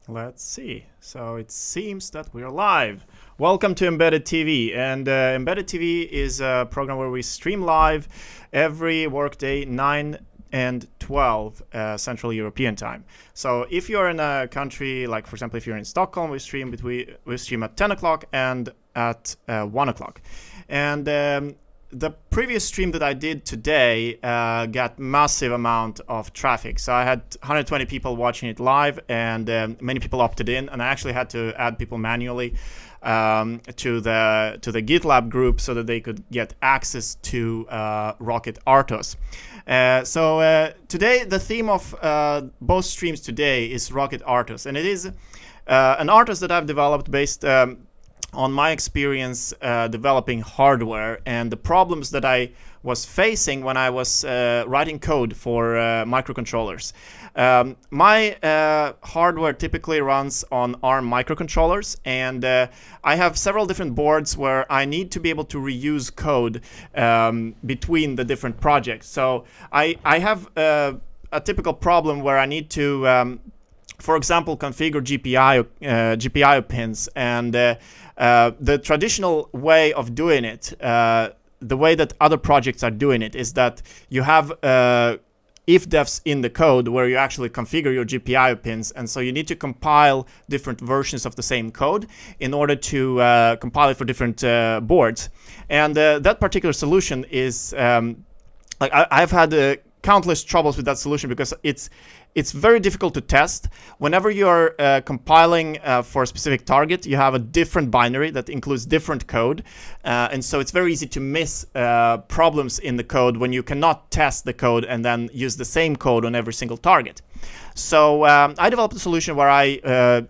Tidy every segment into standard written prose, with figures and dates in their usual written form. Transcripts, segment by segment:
Let's see. So it seems that we're live. Welcome to Embedded TV. And Embedded TV is a program where we stream live every workday 9 and 12 Central European time. So if you're in a country, like for example, if you're in Stockholm, we stream at 10 o'clock and at 1 o'clock. And the previous stream that I did today got massive amount of traffic. So I had 120 people watching it live, and many people opted in, and I actually had to add people manually to the GitLab group so that they could get access to Rocket RTOS. So today the theme of both streams today is Rocket RTOS, and it is an RTOS that I've developed based on my experience developing hardware and the problems that I was facing when I was writing code for microcontrollers. My hardware typically runs on ARM microcontrollers, and I have several different boards where I need to be able to reuse code between the different projects. So I have a typical problem where I need to for example, configure GPIO pins, and the traditional way of doing it, the way that other projects are doing it, is that you have if-defs in the code where you actually configure your GPIO pins, and so you need to compile different versions of the same code in order to compile it for different boards. And that particular solution is like I've had countless troubles with that solution because it's very difficult to test. Whenever you're compiling for a specific target, you have a different binary that includes different code. And so it's very easy to miss problems in the code when you cannot test the code and then use the same code on every single target. So I developed a solution where I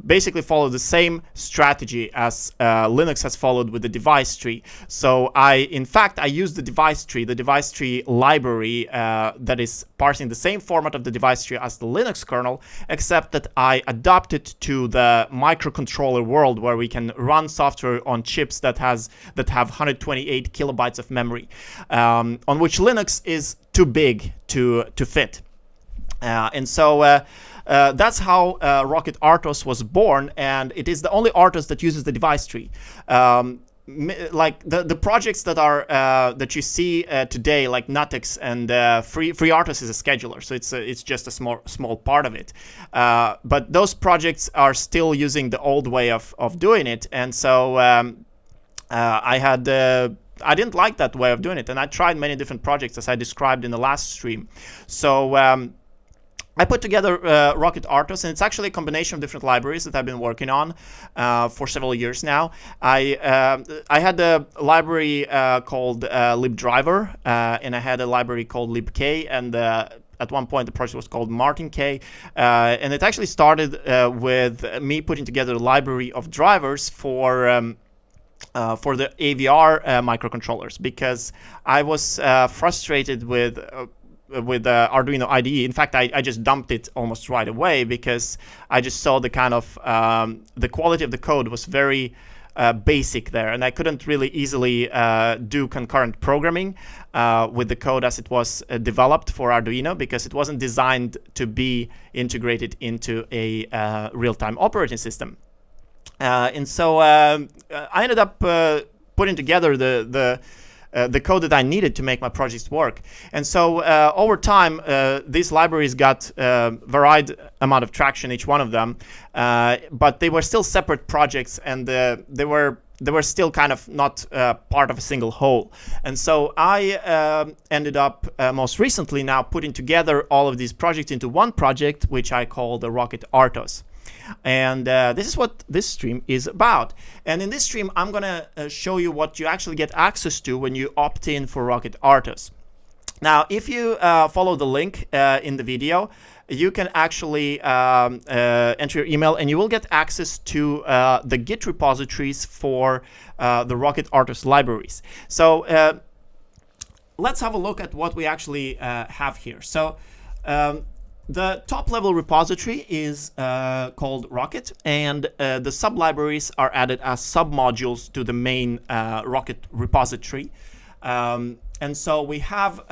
basically follow the same strategy as Linux has followed with the device tree. So in fact, I use the device tree library that is parsing the same format of the device tree as the Linux kernel, except that I adapt it to the microcontroller world where we can run software on chips that have 128 kilobytes of memory, on which Linux is too big to fit. And so that's how Rocket RTOS was born, and it is the only RTOS that uses the device tree. Like the projects that are that you see today, like Nutex and FreeRTOS is a scheduler, so it's just a small part of it. But those projects are still using the old way of doing it, and so I didn't like that way of doing it, and I tried many different projects as I described in the last stream. So I put together Rocket RTOS, and it's actually a combination of different libraries that I've been working on for several years now. I had a library called libdriver, and I had a library called libk, and at one point the project was called MartinK, and it actually started with me putting together a library of drivers for the AVR microcontrollers, because I was frustrated with Arduino IDE. In fact, I just dumped it almost right away because I just saw the kind of the quality of the code was very basic there, and I couldn't really easily do concurrent programming with the code as it was developed for Arduino, because it wasn't designed to be integrated into a real-time operating system. And so I ended up putting together the code that I needed to make my projects work. And so over time, these libraries got varied amount of traction, each one of them, but they were still separate projects, and they were still kind of not part of a single whole. And so I ended up most recently now putting together all of these projects into one project, which I call the Rocket RTOS. And this is what this stream is about. And in this stream, I'm going to show you what you actually get access to when you opt in for Rocket RTOS. Now, if you follow the link in the video, you can actually enter your email, and you will get access to the Git repositories for the Rocket RTOS libraries. So let's have a look at what we actually have here. So the top-level repository is called Rocket, and the sub-libraries are added as sub-modules to the main Rocket repository. And so we have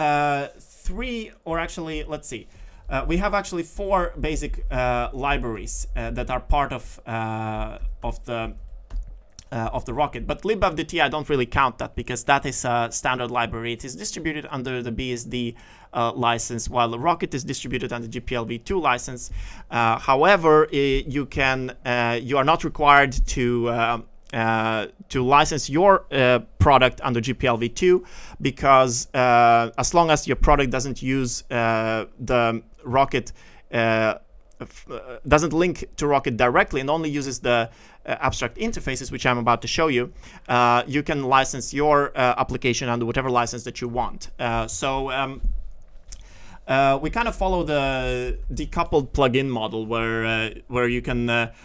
three, or actually, let's see. we have actually 4 basic libraries that are part of the rocket. But libfdt, I don't really count that because that is a standard library. It is distributed under the BSD license, while the rocket is distributed under GPLv2 license. However, you are not required to license your product under GPLv2 because as long as your product doesn't use the rocket, doesn't link to rocket directly and only uses the abstract interfaces, which I'm about to show you, you can license your application under whatever license that you want. We kind of follow the decoupled plugin model where you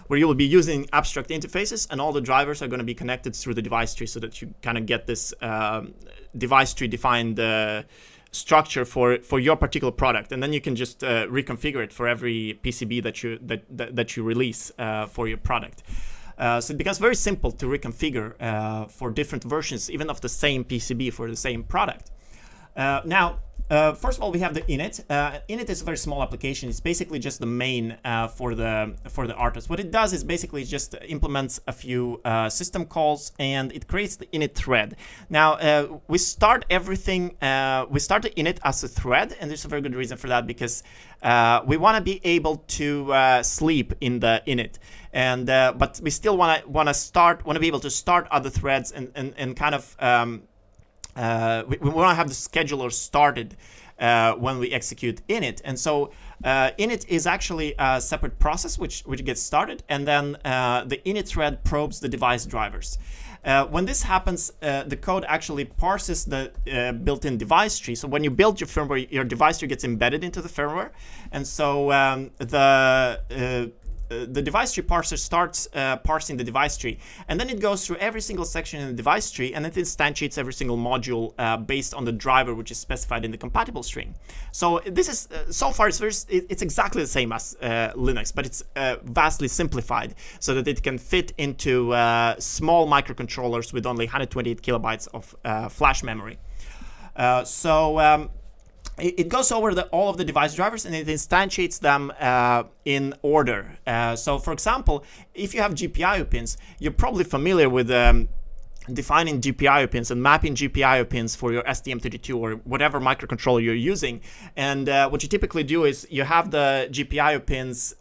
will be using abstract interfaces and all the drivers are going to be connected through the device tree so that you kind of get this device tree defined structure for your particular product, and then you can just reconfigure it for every PCB that you release for your product. So it becomes very simple to reconfigure for different versions, even of the same PCB for the same product. Now, first of all, we have the init. Init is a very small application. It's basically just the main for the RTOS. What it does is basically just implements a few system calls and it creates the init thread. Now, we start everything. We start the init as a thread, and there's a very good reason for that because we want to be able to sleep in the init, and but we still want to be able to start other threads and kind of. We want to have the scheduler started when we execute init, and so init is actually a separate process which gets started, and then the init thread probes the device drivers. When this happens, the code actually parses the built-in device tree. So when you build your firmware, your device tree gets embedded into the firmware, and so the device tree parser starts parsing the device tree, and then it goes through every single section in the device tree, and it instantiates every single module based on the driver which is specified in the compatible string. So this is so far it's exactly the same as Linux, but it's vastly simplified so that it can fit into small microcontrollers with only 128 kilobytes of flash memory. It goes over all of the device drivers and it instantiates them in order. So for example, if you have GPIO pins, you're probably familiar with defining GPIO pins and mapping GPIO pins for your STM32 or whatever microcontroller you're using. And what you typically do is you have the GPIO pins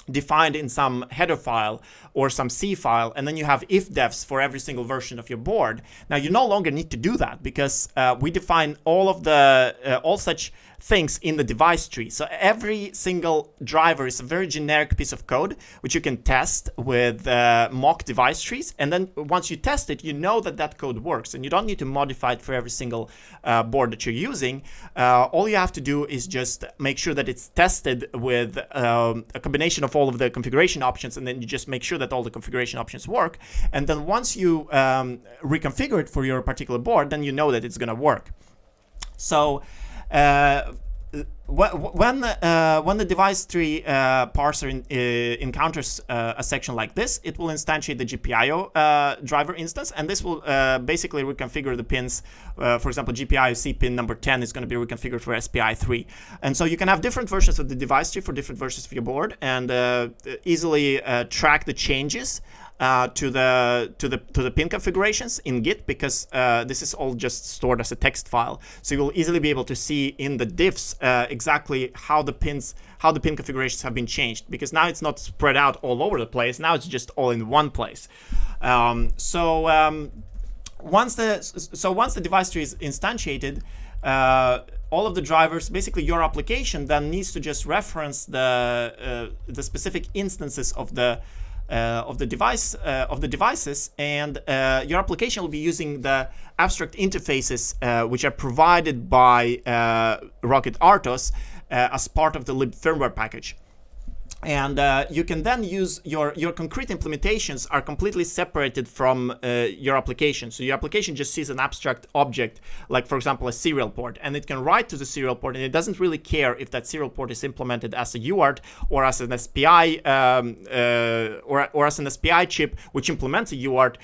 defined in some header file or some C file, and then you have if-defs for every single version of your board. Now you no longer need to do that because we define all of the all such things in the device tree. So every single driver is a very generic piece of code which you can test with mock device trees, and then once you test it, you know that that code works, and you don't need to modify it for every single board that you're using. All you have to do is just make sure that it's tested with a combination of all of the configuration options, and then you just make sure that all the configuration options work, and then once you reconfigure it for your particular board, then you know that it's going to work. So when the device tree parser encounters a section like this, it will instantiate the GPIO driver instance, and this will basically reconfigure the pins. For example, GPIO C pin number 10 is going to be reconfigured for SPI 3, and so you can have different versions of the device tree for different versions of your board, and easily track the changes to the pin configurations in Git, because this is all just stored as a text file. So you will easily be able to see in the diffs exactly how the pin configurations have been changed, because now it's not spread out all over the place. Now it's just all in one place. Once the device tree is instantiated, all of the drivers, basically your application then needs to just reference the specific instances of the devices, and your application will be using the abstract interfaces which are provided by Rocket RTOS as part of the lib firmware package. And you can then use your concrete implementations are completely separated from your application. So your application just sees an abstract object, like for example a serial port, and it can write to the serial port, and it doesn't really care if that serial port is implemented as a UART or as an SPI or as an SPI chip which implements a UART,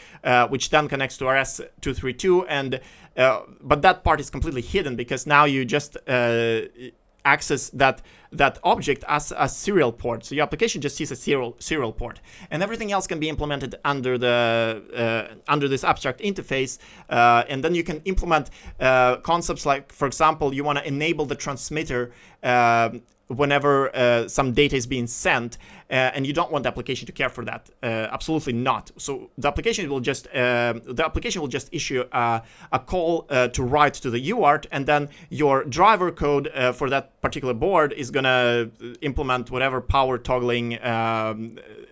which then connects to RS-232, and but that part is completely hidden because now you just access that object as a serial port. So your application just sees a serial port, and everything else can be implemented under this abstract interface. And then you can implement concepts like, for example, you want to enable the transmitter whenever some data is being sent, and you don't want the application to care for that. Absolutely not. So the application will just issue a call to write to the UART, and then your driver code for that particular board is gonna implement whatever power toggling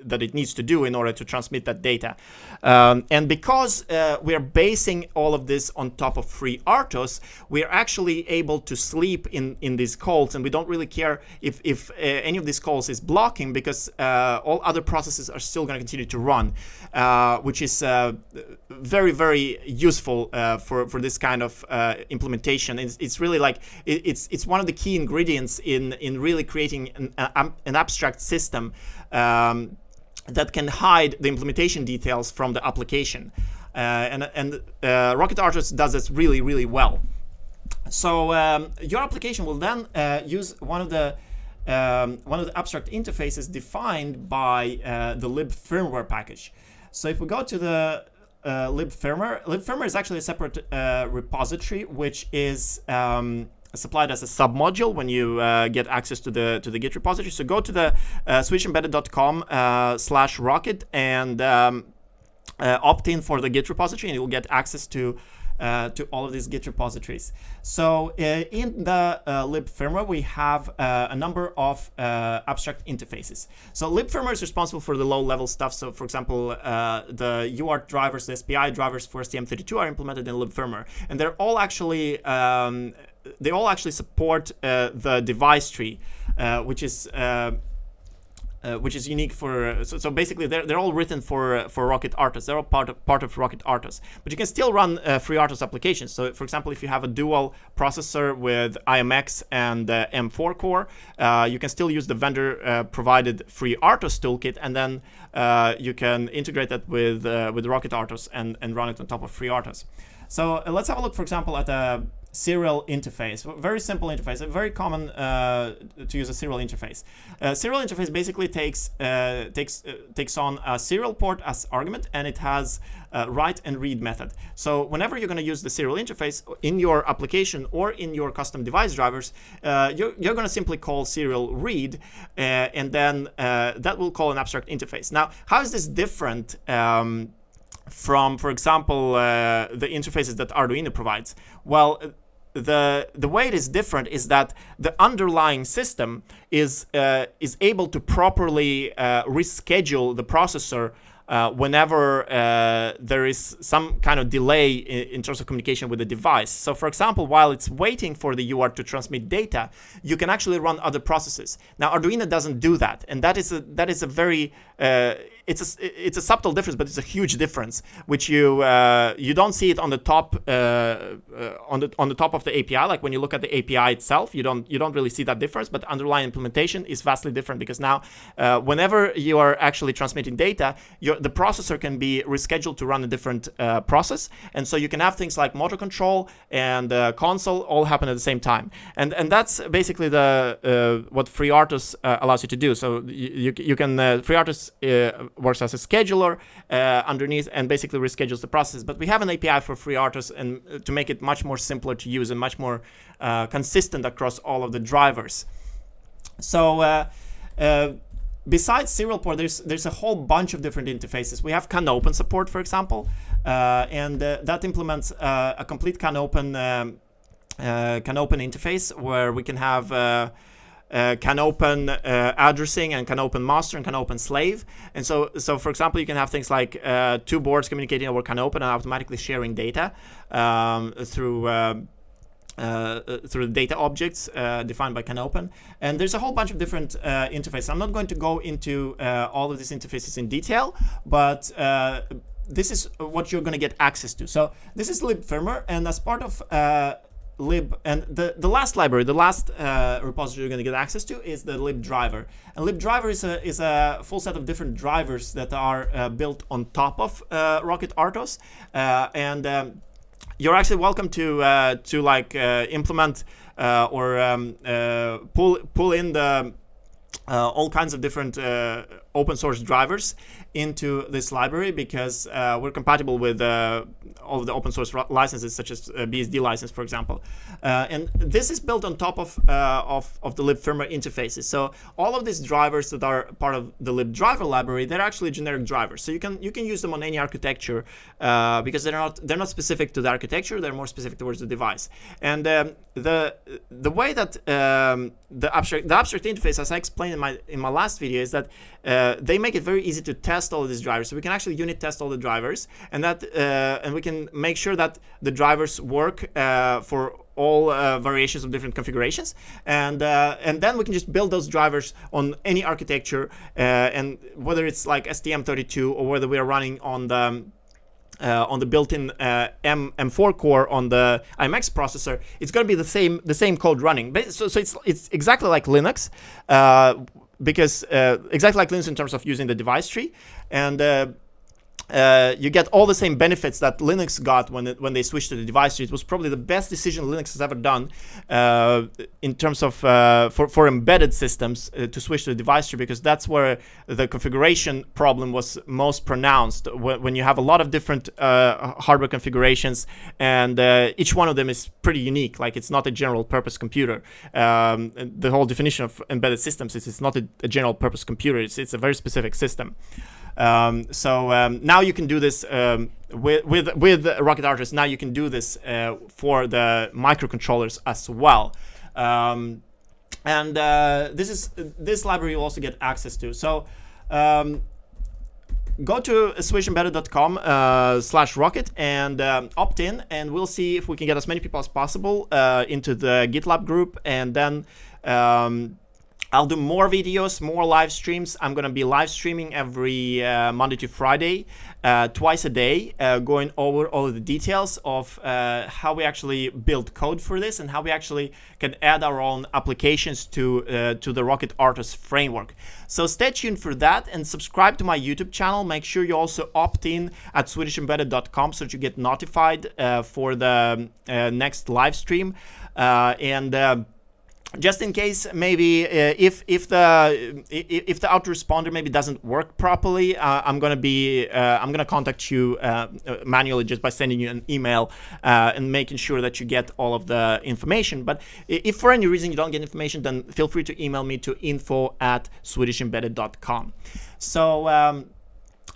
that it needs to do in order to transmit that data. And because we are basing all of this on top of free RTOS, we are actually able to sleep in these calls, and we don't really care if any of these calls is blocking, because all other processes are still going to continue to run, which is very, very useful for this kind of implementation. It's really like it's one of the key ingredients in really creating an abstract system that can hide the implementation details from the application, and Rocket RTOS does this really, really well. So your application will then use one of the abstract interfaces defined by the lib firmware package. So if we go to the lib firmware is actually a separate repository, which is supplied as a submodule when you get access to the Git repository. So go to the switchembedded.com/rocket and opt in for the Git repository, and you will get access to all of these Git repositories. So in the lib firmware, we have a number of abstract interfaces. So lib firmware is responsible for the low-level stuff. So for example, the UART drivers, the SPI drivers for STM32 are implemented in lib firmware, and they're all actually they all actually support the device tree, which is unique for. So basically, they're all written for Rocket RTOS. They're all part of Rocket RTOS. But you can still run free RTOS applications. So for example, if you have a dual processor with IMX and M4 core, you can still use the vendor provided free RTOS toolkit, and then you can integrate that with Rocket RTOS and run it on top of free RTOS. So let's have a look, for example, at a serial interface. Very simple interface, very common to use a serial interface. Serial interface basically takes on a serial port as argument, and it has write and read method. So whenever you're going to use the serial interface in your application or in your custom device drivers, you're going to simply call serial read, and then that will call an abstract interface. Now, how is this different from, for example, the interfaces that Arduino provides? Well, the way it is different is that the underlying system is able to properly reschedule the processor whenever there is some kind of delay in terms of communication with the device. So for example, while it's waiting for the UART to transmit data, you can actually run other processes. Now Arduino doesn't do that, and that is a very it's a subtle difference, but it's a huge difference, which you don't see it on the top on the top of the API. Like when you look at the API itself, you don't really see that difference. But underlying implementation is vastly different, because now whenever you are actually transmitting data, the processor can be rescheduled to run a different process, and so you can have things like motor control and console all happen at the same time. And that's basically the what FreeRTOS allows you to do. So you can FreeRTOS works as a scheduler underneath and basically reschedules the process. But we have an API for FreeRTOS and to make it much more simpler to use and much more consistent across all of the drivers. So besides serial port, there's a whole bunch of different interfaces. We have CanOpen support, for example, and that implements a complete CanOpen interface where we can have CanOpen addressing and CanOpen master and CanOpen slave. And so for example, you can have things like two boards communicating over CanOpen and automatically sharing data through the data objects defined by CanOpen. And there's a whole bunch of different interfaces. I'm not going to go into all of these interfaces in detail, but this is what you're going to get access to. So this is lib firmware, and as part of lib, and the last library, the last repository you're going to get access to is the lib driver. And lib driver is a full set of different drivers that are built on top of Rocket RTOS, and you're actually welcome to like implement or pull in the all kinds of different open source drivers into this library, because we're compatible with all of the open source licenses, such as BSD license, for example. And this is built on top of the lib firmware interfaces. So all of these drivers that are part of the lib driver library, they're actually generic drivers. So you can use them on any architecture because they're not specific to the architecture. They're more specific towards the device. And the way that the abstract interface, as I explained in my last video, is that they make it very easy to test all of these drivers. So we can actually unit test all the drivers, and we can make sure that the drivers work for all variations of different configurations, and then we can just build those drivers on any architecture, and whether it's like STM32 or whether we are running on the built-in M4 core on the IMX processor, it's going to be the same code running. So it's exactly like Linux, because exactly like Linux in terms of using the device tree, and you get all the same benefits that Linux got when they switched to the device tree. It was probably the best decision Linux has ever done in terms of for embedded systems to switch to the device tree, because that's where the configuration problem was most pronounced, when you have a lot of different hardware configurations, and each one of them is pretty unique. Like, it's not a general purpose computer. The whole definition of embedded systems is it's not a general purpose computer. It's a very specific system. So now you can do this with Rocket RTOS. Now you can do this for the microcontrollers as well, and this library you also get access to. So go to swedishembedded.com/rocket and opt in, and we'll see if we can get as many people as possible into the GitLab group, and then I'll do more videos, more live streams. I'm going to be live streaming every Monday to Friday, twice a day, going over all of the details of how we actually build code for this and how we actually can add our own applications to the Rocket RTOS framework. So stay tuned for that, and subscribe to my YouTube channel. Make sure you also opt in at swedishembedded.com so that you get notified for the next live stream. Just in case, maybe if the autoresponder maybe doesn't work properly, I'm gonna contact you manually just by sending you an email and making sure that you get all of the information. But if for any reason you don't get information, then feel free to email me to info@swedishembedded.com. So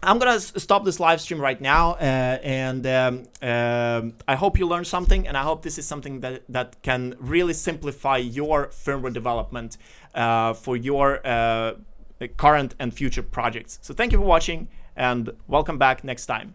I'm gonna stop this live stream right now, and I hope you learned something, and I hope this is something that can really simplify your firmware development for your current and future projects. So thank you for watching, and welcome back next time.